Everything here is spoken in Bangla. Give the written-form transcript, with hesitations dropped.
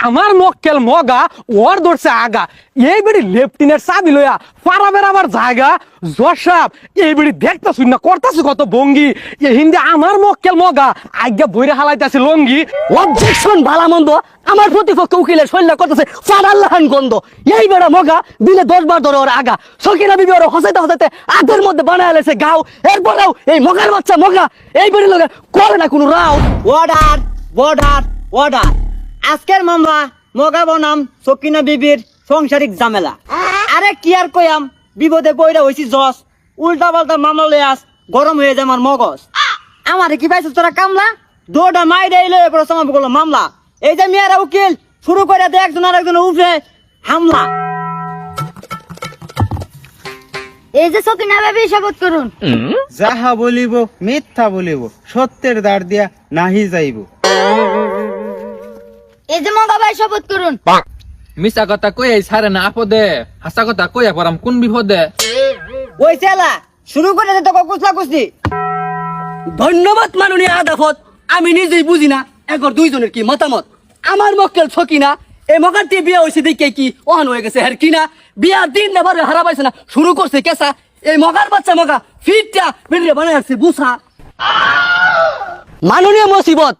আমার মক্কেল মগা ওর ধরছে আগা এই বেড়ি লেফটিনের চাবি লইয়া পারা বেড়াবার জায়গা জসাব এই বেড়ি দেখতাছুন না করতাছু কত ভঙ্গি এ হিন্দে আমার মক্কেল মগা আজ্ঞা বইরে হালাইতাছে লঙ্গি। অবজেকশন ভালা মন্দ আমার প্রতিপক্ষ উকিলের শৈল্য করতেছে ফারাল্লাহান গন্ধ এই বেড়া মগা দিনে 10 বার ধরে ওর আগা সকিনা বিবি ওর হসাইতে হসাইতে আগের মধ্যে বানায় আলেছে গাও এরপরেও এই মগার বাচ্চা মগা এই বেড়ি লোকের করে না কোনো রাও। অর্ডার অর্ডার অর্ডার আজকের মামলা মগা বনাম সকিনা বিবির সংসারিক ঝামেলা। আরে কি আর কইয়াম বিপদে পয়রা হইছি জস উল্টা পাল্টা মামলা লই আস গরম হয়ে যায় আমার মগজ। আমারে কি পাইছিস তোরা কামলা দৌড়া মাইরে এলো এরপর সমাপ্ত করলো মামলা। এই যে মেয়েরা উকিল শুরু করে দেয় একজন আর একজন উপরে হামলা। এই যে সকিনা ভাবি শপথ করুন। যাহা বলিব মিথ্যা বলিব সত্যের দ্বার দিয়া নাহি যাইব। এই যে মগা ভাই শপথ করুন। মিছা কথা কই সারে না আপদে হাসা কথা কইয়া পড়াম কোন বিপদে। ওই চেলা শুরু করে দে তো কুচলা কুচলি। ধন্যবাদ মাননীয় আদালত, আমি নিজেই বুঝি না একর দুইজনের কি মতামত। আমার মক্কেল ছকিনা এই মগার দিয়ে বিয়ে হয়েছে দেখে কি ওহান হয়ে গেছে আর কিনা বিয়ার দিন নেবার হারা পাইছে না শুরু করছে কেসা এই মগার বাচ্চা মগা ফিটটা বেরিয়ে বানায় আসছে বুসা। মাননীয় মুসিবত